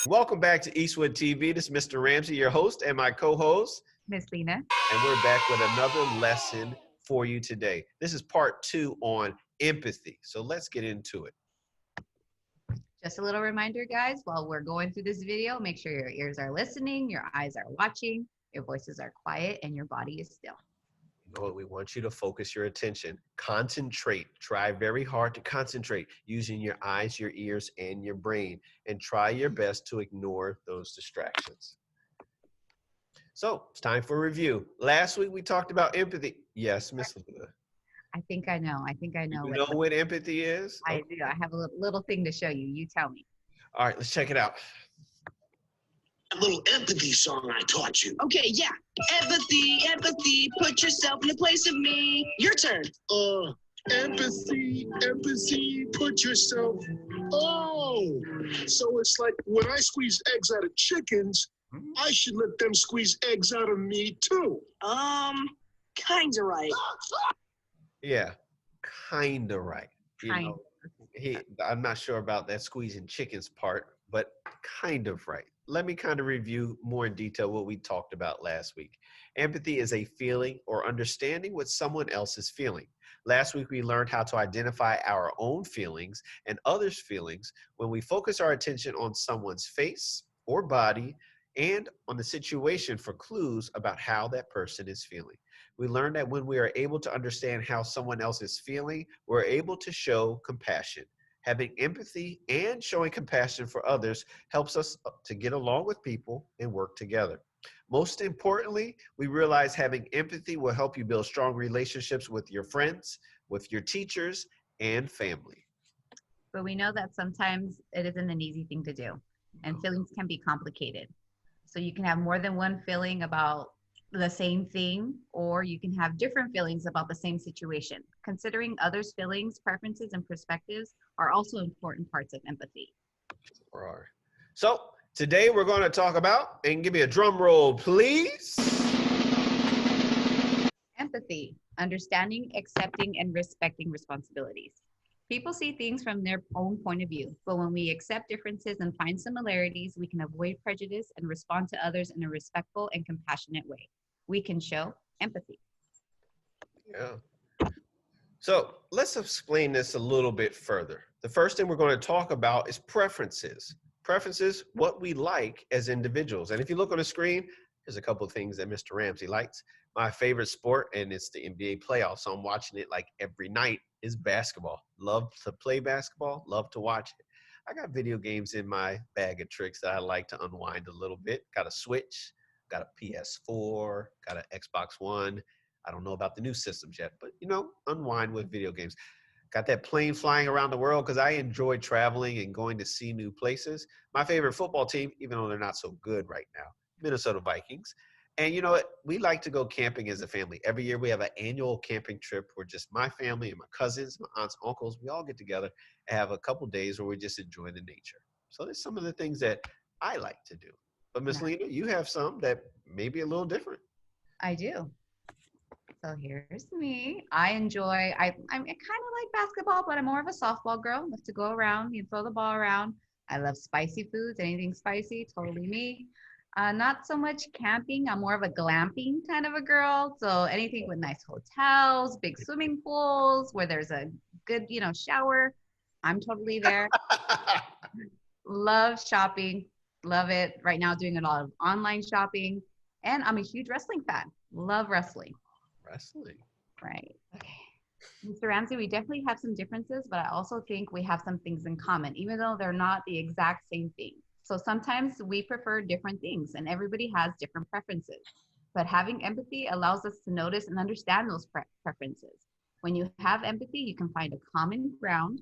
Welcome back to Eastwood TV. This is Mr. Ramsey, your host, and my co-host, Miss Lena. and we're back with another lesson for you today. This is part 2 on empathy. So let's get into it. Just a little reminder, guys, while we're going through this video, make sure your ears are listening, your eyes are watching, your voices are quiet, and your body is still. You know what? We want you to focus your attention. Concentrate. Try very hard to concentrate using your eyes, your ears, and your brain. And try your best to ignore those distractions. So it's time for review. Last week we talked about empathy. Yes, Miss Luna. I think I know. You know what empathy is? I do. I have a little thing to show you. You tell me. All right, let's check it out. A little empathy song I taught you. Okay, yeah. Empathy, put yourself in the place of me. Your turn. Empathy, put yourself. Oh, so it's like when I squeeze eggs out of chickens, I should let them squeeze eggs out of me too. Kinda right. Yeah, kind of right. Kind. I'm not sure about that squeezing chickens part, but kind of right. Let me kind of review more in detail what we talked about last week. Empathy is a feeling or understanding what someone else is feeling. Last week, we learned how to identify our own feelings and others' feelings when we focus our attention on someone's face or body and on the situation for clues about how that person is feeling. We learned that when we are able to understand how someone else is feeling, we're able to show compassion. Having empathy and showing compassion for others helps us to get along with people and work together. Most importantly, we realize having empathy will help you build strong relationships with your friends, with your teachers, and family. But we know that sometimes it isn't an easy thing to do, and feelings can be complicated. So you can have more than one feeling about the same thing, or you can have different feelings about the same situation. Considering others' feelings, preferences, and perspectives are also important parts of empathy. So today we're going to talk about, and give me a drum roll, please. Empathy, understanding, accepting, and respecting responsibilities. People see things from their own point of view, but when we accept differences and find similarities, we can avoid prejudice and respond to others in a respectful and compassionate way. We can show empathy. Yeah. So let's explain this a little bit further. The first thing we're going to talk about is preferences. Preferences, what we like as individuals. And if you look on the screen, there's a couple of things that Mr. Ramsey likes. My favorite sport, and it's the NBA playoffs, so I'm watching it like every night, is basketball. Love to play basketball, love to watch it. I got video games in my bag of tricks that I like to unwind a little bit. Got a Switch, got a PS4, got an Xbox One. I don't know about the new systems yet, but unwind with video games. Got that plane flying around the world because I enjoy traveling and going to see new places. My favorite football team, even though they're not so good right now, Minnesota Vikings. And you know what? We like to go camping as a family. Every year we have an annual camping trip where just my family and my cousins, my aunts, uncles, we all get together and have a couple days where we just enjoy the nature. So there's some of the things that I like to do. But Miss Lena, you have some that may be a little different. I do. So here's me. I'm kind of like basketball, but I'm more of a softball girl. Love to go around, throw the ball around. I love spicy foods, anything spicy, totally me. Not so much camping. I'm more of a glamping kind of a girl. So anything with nice hotels, big swimming pools, where there's a good, shower. I'm totally there. Love shopping. Love it. Right now, doing a lot of online shopping. And I'm a huge wrestling fan. Love wrestling. Wrestling. Right. Okay. Mr. Ramsey, we definitely have some differences, but I also think we have some things in common, even though they're not the exact same thing. So sometimes we prefer different things and everybody has different preferences. But having empathy allows us to notice and understand those preferences. When you have empathy, you can find a common ground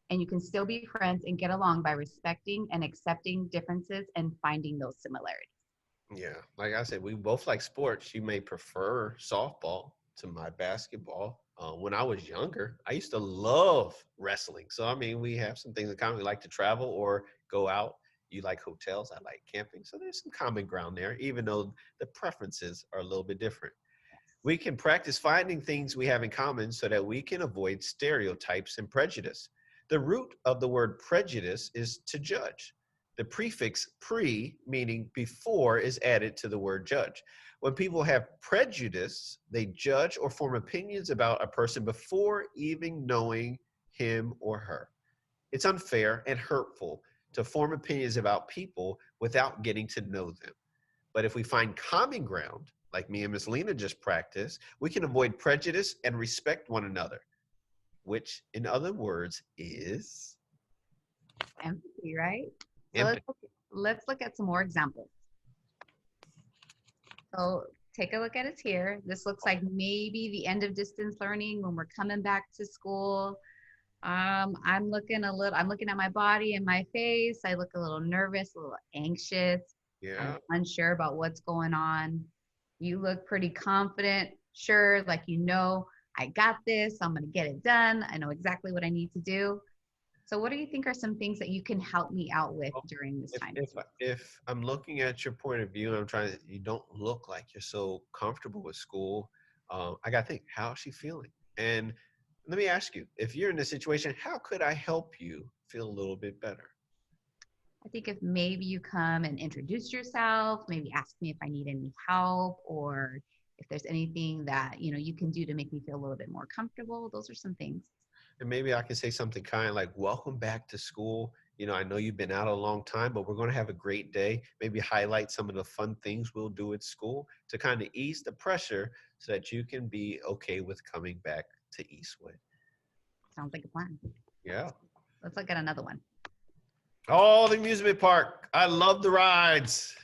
and you can still be friends and get along by respecting and accepting differences and finding those similarities. Yeah, like I said, we both like sports. You may prefer softball to my basketball. When I was younger, I used to love wrestling. So, I mean, we have some things in common. We like to travel or go out. You like hotels. I like camping. So there's some common ground there, even though the preferences are a little bit different. We can practice finding things we have in common so that we can avoid stereotypes and prejudice. The root of the word prejudice is to judge. The prefix pre, meaning before, is added to the word judge. When people have prejudice, they judge or form opinions about a person before even knowing him or her. It's unfair and hurtful to form opinions about people without getting to know them. But if we find common ground, like me and Miss Lena just practiced, we can avoid prejudice and respect one another, which, in other words, is Empathy, right? So empathy. let's look at some more examples. So take a look at it here. This looks like maybe the end of distance learning when we're coming back to school. I'm looking at my body and my face. I look a little nervous, a little anxious. I'm Yeah. unsure about what's going on. You look pretty confident, sure, like I got this, I'm gonna get it done. I know exactly what I need to do. So what do you think are some things that you can help me out with Well, during this time? if I'm looking at your point of view and I'm trying to, you don't look like you're so comfortable with school. I got to think, how's she feeling? And let me ask you, if you're in this situation, how could I help you feel a little bit better? I think if maybe you come and introduce yourself, maybe ask me if I need any help or if there's anything that, you can do to make me feel a little bit more comfortable. Those are some things. And maybe I can say something kind like, welcome back to school. I know you've been out a long time, but we're going to have a great day. Maybe highlight some of the fun things we'll do at school to kind of ease the pressure so that you can be okay with coming back to Eastwood. Sounds like a plan. Yeah. Let's look at another one. Oh, the amusement park. I love the rides.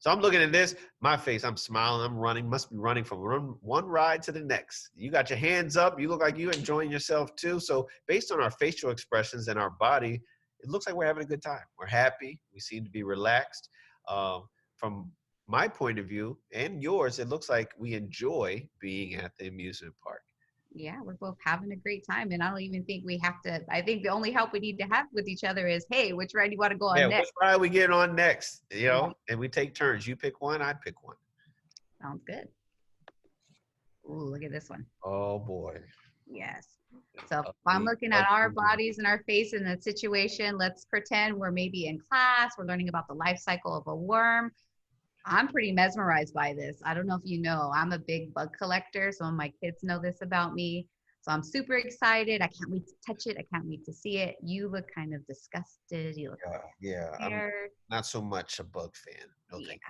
So I'm looking at this, my face, I'm smiling, I'm running, must be running from one ride to the next. You got your hands up, you look like you're enjoying yourself too. So based on our facial expressions and our body, it looks like we're having a good time. We're happy, we seem to be relaxed. From my point of view and yours, it looks like we enjoy being at the amusement park. Yeah, we're both having a great time. And I don't even think we have to, I think the only help we need to have with each other is, hey, which ride do you want to go on Yeah, which next? ride we get on next, Yeah, and we take turns. You pick one, I pick one. sounds good. Ooh, look at this one. Oh boy. Yes. So if I'm looking at our bodies and our face in that situation, let's pretend we're maybe in class, we're learning about the life cycle of a worm. I'm pretty mesmerized by this. I don't know if you know, I'm a big bug collector. Some of my kids know this about me. So I'm super excited. I can't wait to touch it. I can't wait to see it. You look kind of disgusted. You look Yeah, I'm scared. not so much a bug fan. No, Yeah, thank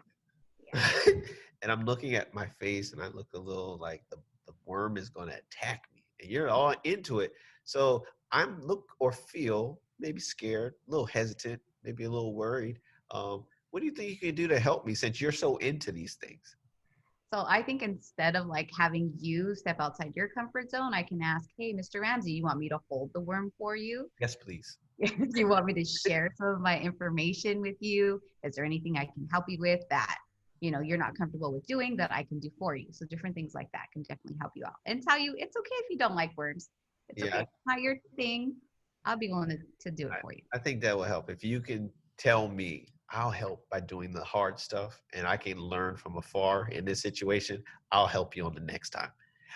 yeah. you. And I'm looking at my face and I look a little like the worm is going to attack me. And you're all into it. So I'm look or feel maybe scared, a little hesitant, maybe a little worried. What do you think you can do to help me since you're so into these things? So I think instead of like having you step outside your comfort zone, I can ask, hey, Mr. Ramsey, you want me to hold the worm for you? Yes, please. Do you want me to share some of my information with you? Is there anything I can help you with that, you're not comfortable with doing that I can do for you? So different things like that can definitely help you out and tell you it's okay if you don't like worms. It's okay. Yeah, It's not your thing. I'll be willing to do it I, for you. I think that will help. If you can tell me, I'll help by doing the hard stuff and I can learn from afar in this situation, I'll help you on the next time.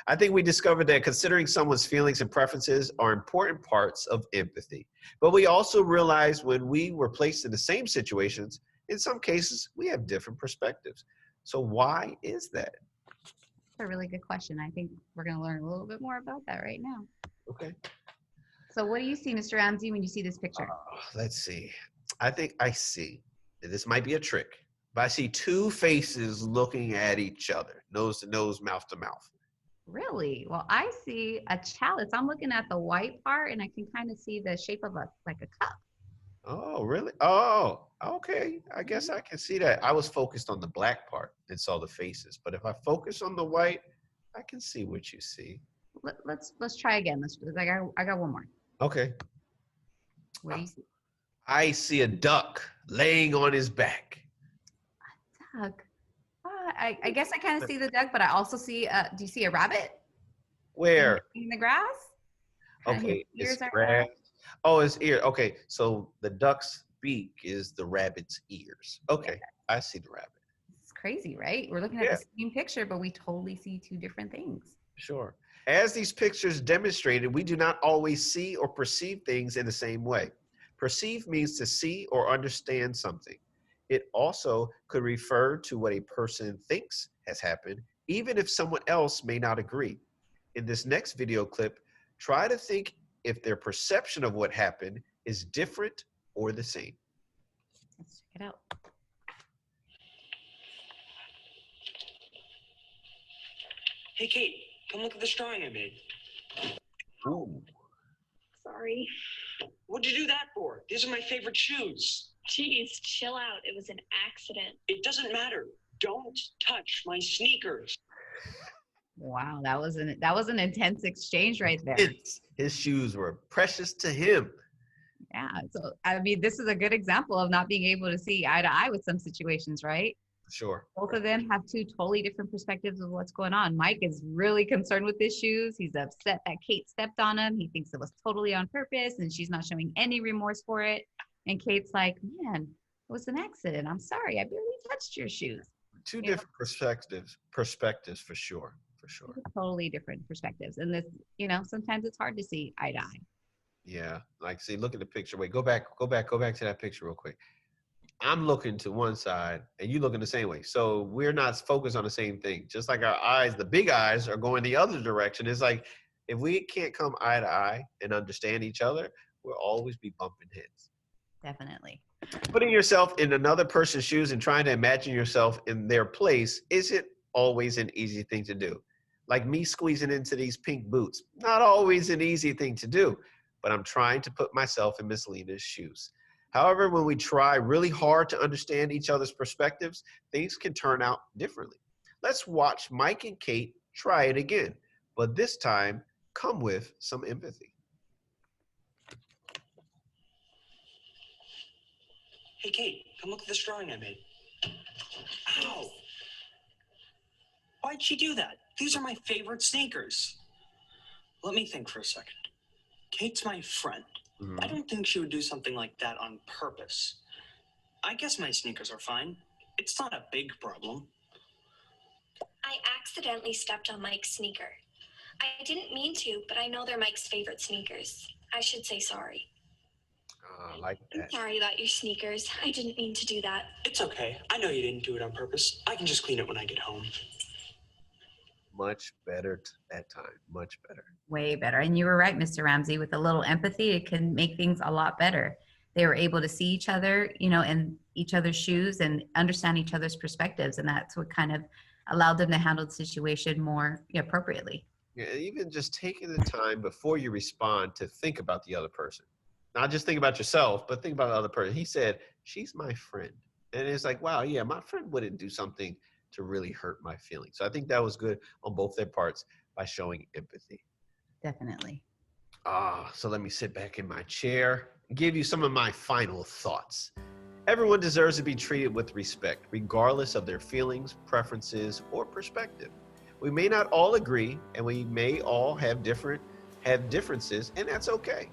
I think we discovered that considering someone's feelings and preferences are important parts of empathy. But we also realized when we were placed in the same situations, in some cases, we have different perspectives. So why is that? That's a really good question. I think we're going to learn a little bit more about that right now. Okay. So what do you see, Mr. Ramsey, when you see this picture? Let's see. I think I see. This might be a trick, but I see two faces looking at each other, nose to nose, mouth to mouth. Really? Well, I see a chalice. I'm looking at the white part and I can kind of see the shape of a cup. Oh, really? Oh, okay. I guess I can see that. I was focused on the black part and saw the faces, but if I focus on the white, I can see what you see. Let's try again. I got one more. Okay. What do you see? I see a duck laying on his back. Duck. I guess I kind of see the duck, but I also see. Do you see a rabbit Where? in the grass? Okay, His it's ears are grass. Oh, his ear. Okay, so the duck's beak is the rabbit's ears. Okay, I see the rabbit. It's crazy, right? We're looking at Yeah, the same picture, but we totally see two different things. sure. As these pictures demonstrated, we do not always see or perceive things in the same way. Perceive means to see or understand something. It also could refer to what a person thinks has happened, even if someone else may not agree. In this next video clip, try to think if their perception of what happened is different or the same. Let's check it out. Hey, Kate, come look at this drawing I made. Ooh. Sorry. What'd you do that for? These are my favorite shoes. Jeez, chill out. It was an accident. It doesn't matter. Don't touch my sneakers. Wow, that was an intense exchange right there. His shoes were precious to him. Yeah. So I mean, this is a good example of not being able to see eye to eye with some situations, right? Sure. Both of them have two totally different perspectives of what's going on. Mike is really concerned with his shoes. He's upset that Kate stepped on him. He thinks it was totally on purpose and she's not showing any remorse for it. And Kate's like, man, it was an accident. I'm sorry. I barely touched your shoes. Two different perspectives for sure. Totally different perspectives. And this, sometimes it's hard to see eye to eye. Yeah. Like, see, look at the picture. Wait, go back to that picture real quick. I'm looking to one side and you looking the same way. So we're not focused on the same thing. Just like our eyes, the big eyes are going the other direction. It's like, if we can't come eye to eye and understand each other, we'll always be bumping heads. Definitely. Putting yourself in another person's shoes and trying to imagine yourself in their place isn't always an easy thing to do. Like me squeezing into these pink boots, not always an easy thing to do, but I'm trying to put myself in Miss Lena's shoes. However, when we try really hard to understand each other's perspectives, things can turn out differently. Let's watch Mike and Kate try it again, but this time come with some empathy. Hey, Kate, come look at this drawing I made. Ow! Why'd she do that? These are my favorite sneakers. Let me think for a second. Kate's my friend. Mm-hmm. I don't think she would do something like that on purpose. I guess my sneakers are fine. It's not a big problem. I accidentally stepped on Mike's sneaker. I didn't mean to, but I know they're Mike's favorite sneakers. I should say sorry. I like I'm that. sorry about your sneakers. I didn't mean to do that. It's okay. I know you didn't do it on purpose. I can just clean it when I get home. Much better that time. Much better. Way better. And you were right, Mr. Ramsey, with a little empathy, it can make things a lot better. They were able to see each other, in each other's shoes and understand each other's perspectives. And that's what kind of allowed them to handle the situation more appropriately. Yeah, even just taking the time before you respond to think about the other person. Not just think about yourself, but think about the other person. He said, she's my friend. And it's like, wow, yeah, my friend wouldn't do something to really hurt my feelings. So I think that was good on both their parts by showing empathy. Definitely. So let me sit back in my chair and give you some of my final thoughts. Everyone deserves to be treated with respect, regardless of their feelings, preferences, or perspective. We may not all agree, and we may all have differences, and that's okay.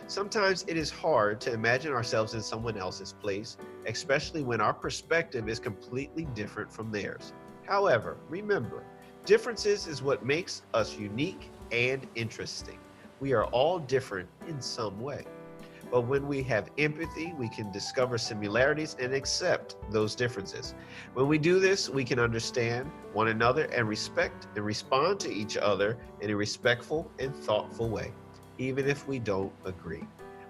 Sometimes it is hard to imagine ourselves in someone else's place, especially when our perspective is completely different from theirs. However, remember, differences is what makes us unique and interesting. We are all different in some way. But when we have empathy, we can discover similarities and accept those differences. When we do this, we can understand one another and respect and respond to each other in a respectful and thoughtful way, even if we don't agree.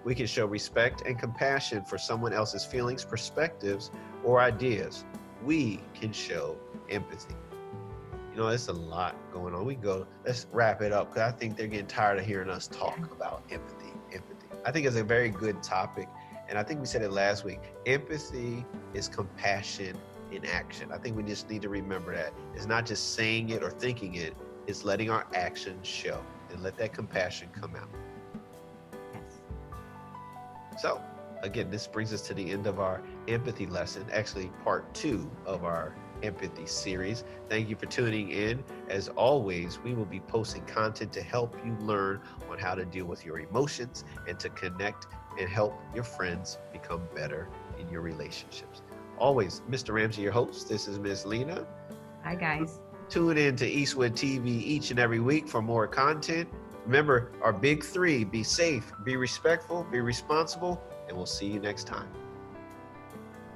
We can show respect and compassion for someone else's feelings, perspectives, or ideas. We can show empathy. There's a lot going on. Let's wrap it up because I think they're getting tired of hearing us talk about empathy. I think it's a very good topic. And I think we said it last week. Empathy is compassion in action. I think we just need to remember that. It's not just saying it or thinking it. It's letting our actions show and let that compassion come out. Yes. So, again, this brings us to the end of our empathy lesson, actually part 2 of our empathy series. Thank you for tuning in. As always, we will be posting content to help you learn on how to deal with your emotions and to connect and help your friends become better in your relationships. Always, Mr. Ramsey, your host. This is Ms. Lena. Hi, guys. Tune in to Eastwood TV each and every week for more content. Remember, our big 3: be safe, be respectful, be responsible, and we'll see you next time.